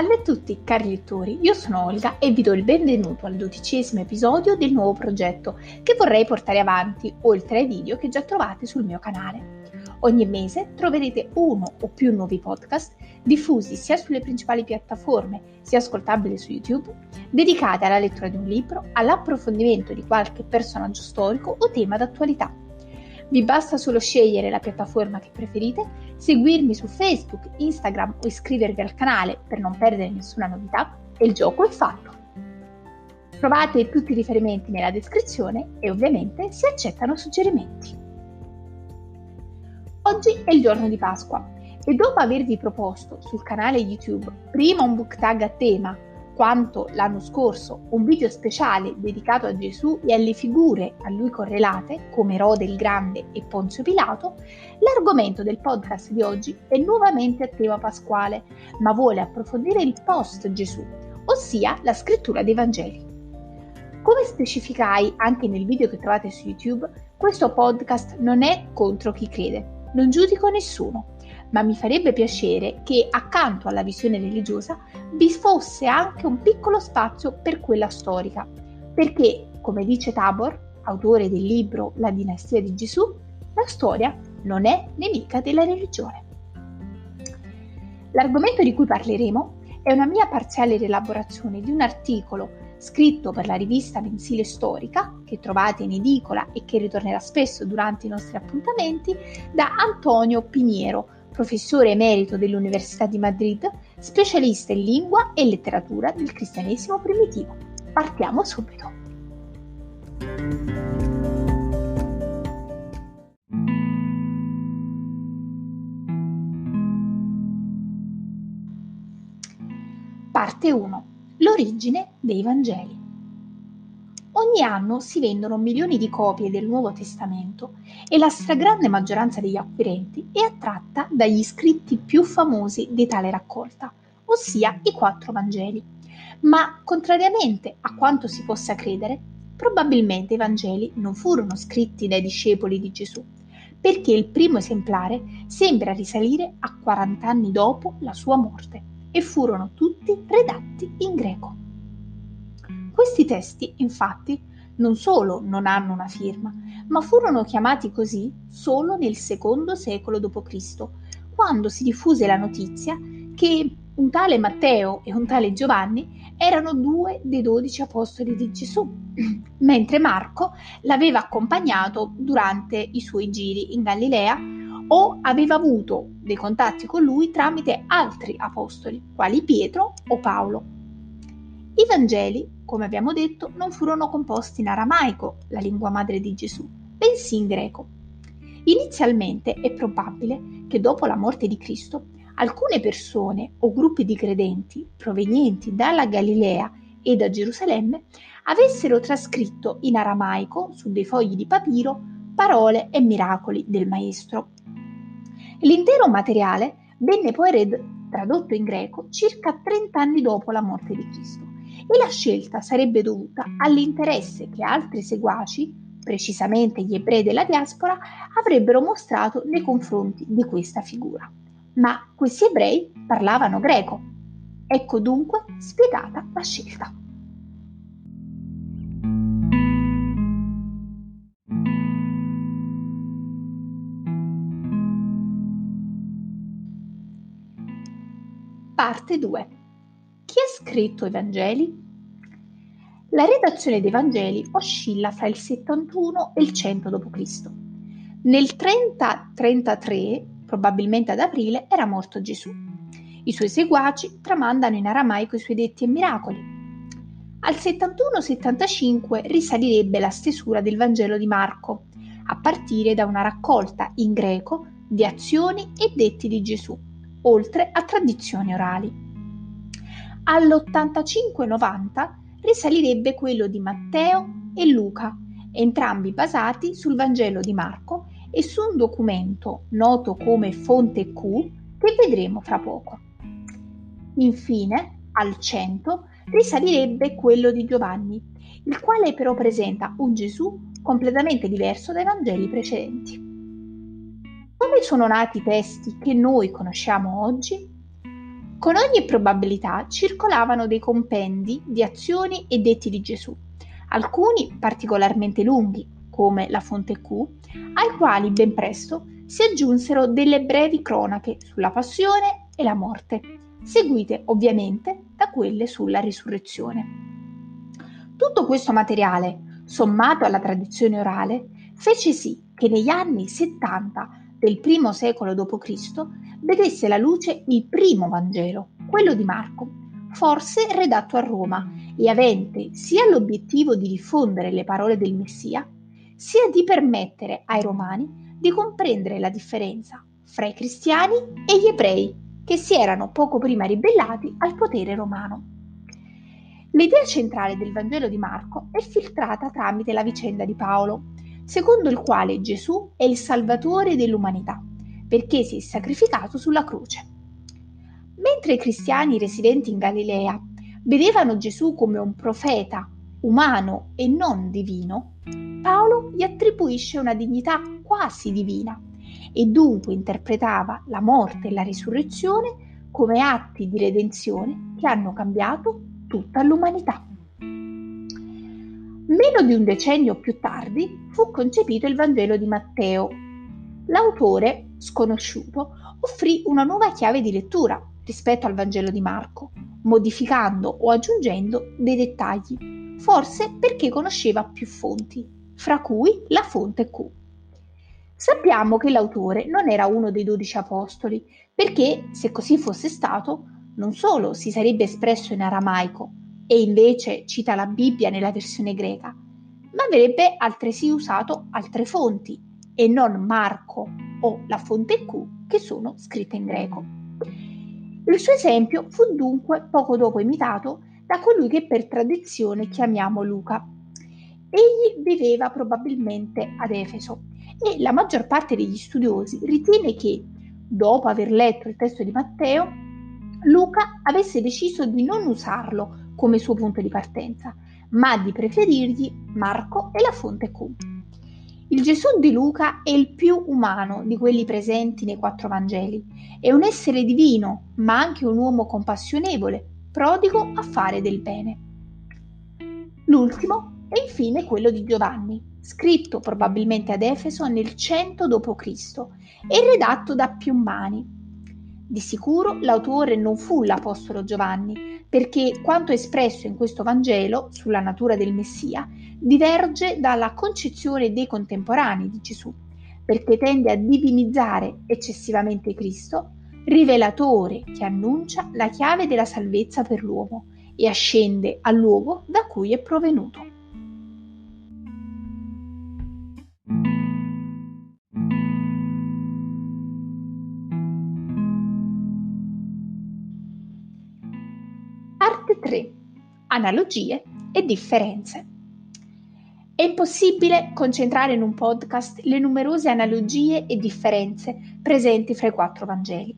Salve a tutti cari lettori, io sono Olga e vi do il benvenuto al 12° episodio del nuovo progetto che vorrei portare avanti, oltre ai video che già trovate sul mio canale. Ogni mese troverete uno o più nuovi podcast diffusi sia sulle principali piattaforme sia ascoltabili su YouTube, dedicati alla lettura di un libro, all'approfondimento di qualche personaggio storico o tema d'attualità. Vi basta solo scegliere la piattaforma che preferite, seguirmi su Facebook, Instagram o iscrivervi al canale per non perdere nessuna novità e il gioco è fatto. Trovate tutti i riferimenti nella descrizione e ovviamente si accettano suggerimenti. Oggi è il giorno di Pasqua e dopo avervi proposto sul canale YouTube prima un book tag a tema, quanto l'anno scorso un video speciale dedicato a Gesù e alle figure a lui correlate come Erode il Grande e Ponzio Pilato, l'argomento del podcast di oggi è nuovamente a tema pasquale, ma vuole approfondire il post Gesù, ossia la scrittura dei Vangeli. Come specificai anche nel video che trovate su YouTube, questo podcast non è contro chi crede, non giudico nessuno, ma mi farebbe piacere che accanto alla visione religiosa vi fosse anche un piccolo spazio per quella storica, perché, come dice Tabor, autore del libro La dinastia di Gesù, la storia non è nemica della religione. L'argomento di cui parleremo è una mia parziale rielaborazione di un articolo scritto per la rivista mensile storica, che trovate in edicola e che ritornerà spesso durante i nostri appuntamenti, da Antonio Piniero, professore emerito dell'Università di Madrid, specialista in lingua e letteratura del cristianesimo primitivo. Partiamo subito. Parte 1. L'origine dei Vangeli. Ogni anno si vendono milioni di copie del Nuovo Testamento e la stragrande maggioranza degli acquirenti è attratta dagli scritti più famosi di tale raccolta, ossia i 4 Vangeli. Ma, contrariamente a quanto si possa credere, probabilmente i Vangeli non furono scritti dai discepoli di Gesù, perché il primo esemplare sembra risalire a 40 anni dopo la sua morte e furono tutti redatti in greco. Questi testi, infatti, non solo non hanno una firma, ma furono chiamati così solo nel II secolo d.C., quando si diffuse la notizia che un tale Matteo e un tale Giovanni erano 2 dei 12 apostoli di Gesù, mentre Marco l'aveva accompagnato durante i suoi giri in Galilea o aveva avuto dei contatti con lui tramite altri apostoli, quali Pietro o Paolo. I Vangeli, come abbiamo detto, non furono composti in aramaico, la lingua madre di Gesù, bensì in greco. Inizialmente è probabile che dopo la morte di Cristo alcune persone o gruppi di credenti provenienti dalla Galilea e da Gerusalemme avessero trascritto in aramaico su dei fogli di papiro parole e miracoli del Maestro. L'intero materiale venne poi tradotto in greco circa 30 anni dopo la morte di Cristo e la scelta sarebbe dovuta all'interesse che altri seguaci, precisamente gli ebrei della diaspora, avrebbero mostrato nei confronti di questa figura. Ma questi ebrei parlavano greco. Ecco dunque spiegata la scelta. Parte 2. Chi ha scritto i Vangeli? La redazione dei Vangeli oscilla fra il 71 e il 100 d.C. Nel 30-33, probabilmente ad aprile, era morto Gesù. I suoi seguaci tramandano in aramaico i suoi detti e miracoli. Al 71-75 risalirebbe la stesura del Vangelo di Marco, a partire da una raccolta in greco di azioni e detti di Gesù, oltre a tradizioni orali. All'85-90 risalirebbe quello di Matteo e Luca, entrambi basati sul Vangelo di Marco e su un documento noto come Fonte Q che vedremo fra poco. Infine, al 100 risalirebbe quello di Giovanni, il quale però presenta un Gesù completamente diverso dai Vangeli precedenti. Come sono nati i testi che noi conosciamo oggi? Con ogni probabilità circolavano dei compendi di azioni e detti di Gesù, alcuni particolarmente lunghi, come la Fonte Q, ai quali ben presto si aggiunsero delle brevi cronache sulla passione e la morte, seguite ovviamente da quelle sulla risurrezione. Tutto questo materiale, sommato alla tradizione orale, fece sì che negli anni 70 del primo secolo d.C. vedesse la luce il primo Vangelo, quello di Marco, forse redatto a Roma e avente sia l'obiettivo di diffondere le parole del Messia, sia di permettere ai romani di comprendere la differenza fra i cristiani e gli ebrei, che si erano poco prima ribellati al potere romano. L'idea centrale del Vangelo di Marco è filtrata tramite la vicenda di Paolo, secondo il quale Gesù è il Salvatore dell'umanità, perché si è sacrificato sulla croce. Mentre i cristiani residenti in Galilea vedevano Gesù come un profeta umano e non divino, Paolo gli attribuisce una dignità quasi divina e dunque interpretava la morte e la risurrezione come atti di redenzione che hanno cambiato tutta l'umanità. Meno di un decennio più tardi fu concepito il Vangelo di Matteo. L'autore, sconosciuto, offrì una nuova chiave di lettura rispetto al Vangelo di Marco, modificando o aggiungendo dei dettagli, forse perché conosceva più fonti, fra cui la fonte Q. Sappiamo che l'autore non era uno dei 12 apostoli, perché se così fosse stato, non solo si sarebbe espresso in aramaico e invece cita la Bibbia nella versione greca, ma avrebbe altresì usato altre fonti e non Marco o la fonte Q che sono scritte in greco. Il suo esempio fu dunque poco dopo imitato da colui che per tradizione chiamiamo Luca. Egli viveva probabilmente ad Efeso e la maggior parte degli studiosi ritiene che, dopo aver letto il testo di Matteo, Luca avesse deciso di non usarlo come suo punto di partenza, ma di preferirgli Marco e la fonte Q. Il Gesù di Luca è il più umano di quelli presenti nei 4 Vangeli. È un essere divino, ma anche un uomo compassionevole, prodigo a fare del bene. L'ultimo è infine quello di Giovanni, scritto probabilmente ad Efeso nel 100 d.C. e redatto da più mani. Di sicuro l'autore non fu l'apostolo Giovanni, perché quanto espresso in questo Vangelo sulla natura del Messia diverge dalla concezione dei contemporanei di Gesù, perché tende a divinizzare eccessivamente Cristo, rivelatore che annuncia la chiave della salvezza per l'uomo e ascende al luogo da cui è provenuto. Parte 3. Analogie e differenze. È impossibile concentrare in un podcast le numerose analogie e differenze presenti fra i 4 Vangeli.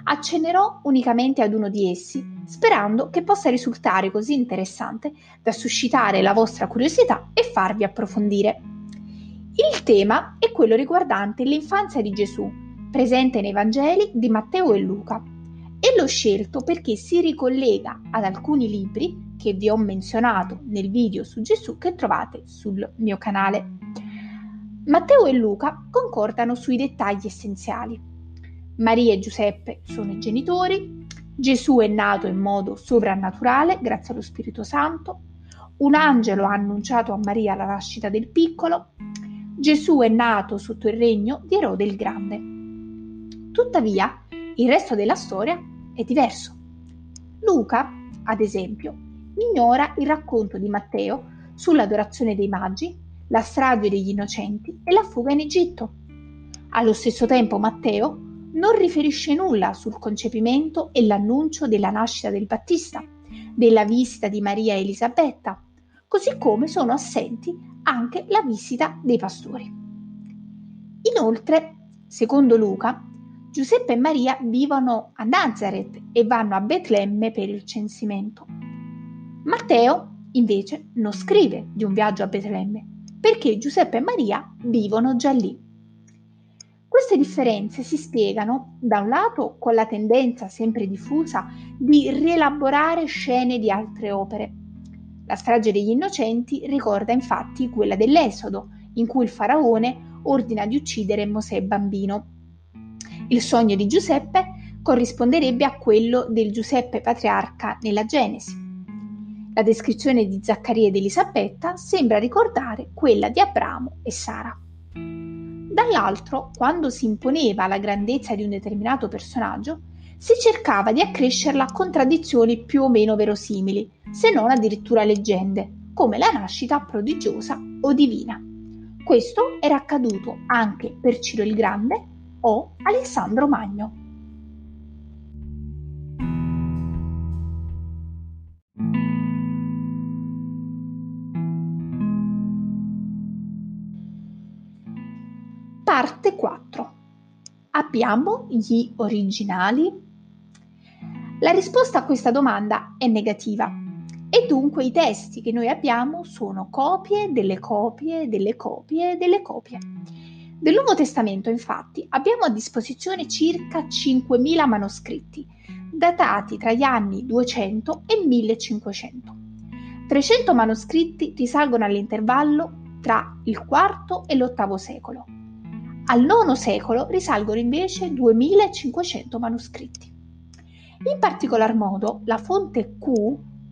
Accennerò unicamente ad uno di essi, sperando che possa risultare così interessante da suscitare la vostra curiosità e farvi approfondire. Il tema è quello riguardante l'infanzia di Gesù, presente nei Vangeli di Matteo e Luca, e l'ho scelto perché si ricollega ad alcuni libri che vi ho menzionato nel video su Gesù che trovate sul mio canale. Matteo e Luca concordano sui dettagli essenziali. Maria e Giuseppe sono i genitori, Gesù è nato in modo sovrannaturale grazie allo Spirito Santo, un angelo ha annunciato a Maria la nascita del piccolo, Gesù è nato sotto il regno di Erode il Grande. Tuttavia, il resto della storia è diverso. Luca, ad esempio, ignora il racconto di Matteo sull'adorazione dei magi, la strage degli innocenti e la fuga in Egitto. Allo stesso tempo Matteo non riferisce nulla sul concepimento e l'annuncio della nascita del Battista, della visita di Maria e Elisabetta, così come sono assenti anche la visita dei pastori. Inoltre, secondo Luca, Giuseppe e Maria vivono a Nazareth e vanno a Betlemme per il censimento. Matteo, invece, non scrive di un viaggio a Betlemme, perché Giuseppe e Maria vivono già lì. Queste differenze si spiegano, da un lato, con la tendenza sempre diffusa di rielaborare scene di altre opere. La strage degli innocenti ricorda infatti quella dell'Esodo, in cui il faraone ordina di uccidere Mosè bambino. Il sogno di Giuseppe corrisponderebbe a quello del Giuseppe patriarca nella Genesi. La descrizione di Zaccaria ed Elisabetta sembra ricordare quella di Abramo e Sara. Dall'altro, quando si imponeva la grandezza di un determinato personaggio, si cercava di accrescerla con tradizioni più o meno verosimili, se non addirittura leggende, come la nascita prodigiosa o divina. Questo era accaduto anche per Ciro il Grande o Alessandro Magno. Parte 4. Abbiamo gli originali? La risposta a questa domanda è negativa e dunque i testi che noi abbiamo sono copie delle copie delle copie delle copie. Del Nuovo Testamento, infatti, abbiamo a disposizione circa 5.000 manoscritti, datati tra gli anni 200 e 1500. 300 manoscritti risalgono all'intervallo tra il IV e l'VIII secolo. Al IX secolo risalgono invece 2500 manoscritti. In particolar modo, la fonte Q,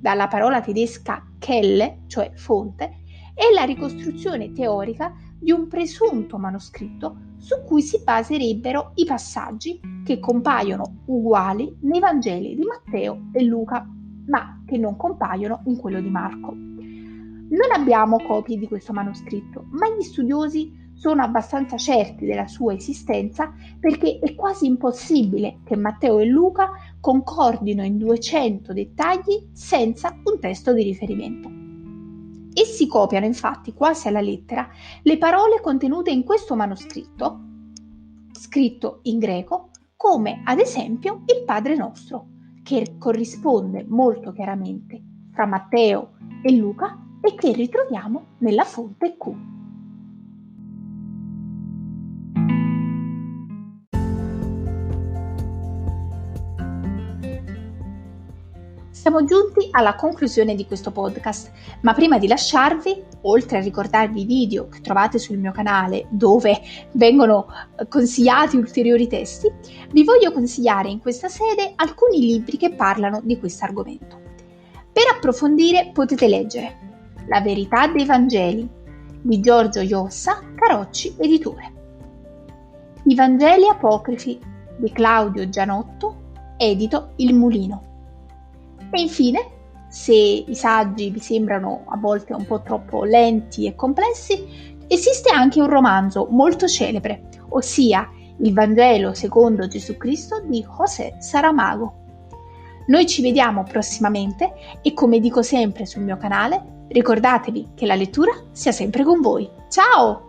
dalla parola tedesca Quelle, cioè fonte, è la ricostruzione teorica di un presunto manoscritto su cui si baserebbero i passaggi che compaiono uguali nei Vangeli di Matteo e Luca, ma che non compaiono in quello di Marco. Non abbiamo copie di questo manoscritto, ma gli studiosi sono abbastanza certi della sua esistenza perché è quasi impossibile che Matteo e Luca concordino in 200 dettagli senza un testo di riferimento. Essi copiano infatti quasi alla lettera le parole contenute in questo manoscritto, scritto in greco, come ad esempio il Padre Nostro, che corrisponde molto chiaramente fra Matteo e Luca e che ritroviamo nella fonte Q. Siamo giunti alla conclusione di questo podcast, ma prima di lasciarvi, oltre a ricordarvi i video che trovate sul mio canale dove vengono consigliati ulteriori testi, vi voglio consigliare in questa sede alcuni libri che parlano di questo argomento. Per approfondire potete leggere La verità dei Vangeli di Giorgio Iossa, Carocci Editore, I Vangeli apocrifi di Claudio Gianotto, edito Il Mulino. E infine, se i saggi vi sembrano a volte un po' troppo lenti e complessi, esiste anche un romanzo molto celebre, ossia Il Vangelo secondo Gesù Cristo di José Saramago. Noi ci vediamo prossimamente e, come dico sempre sul mio canale, ricordatevi che la lettura sia sempre con voi. Ciao!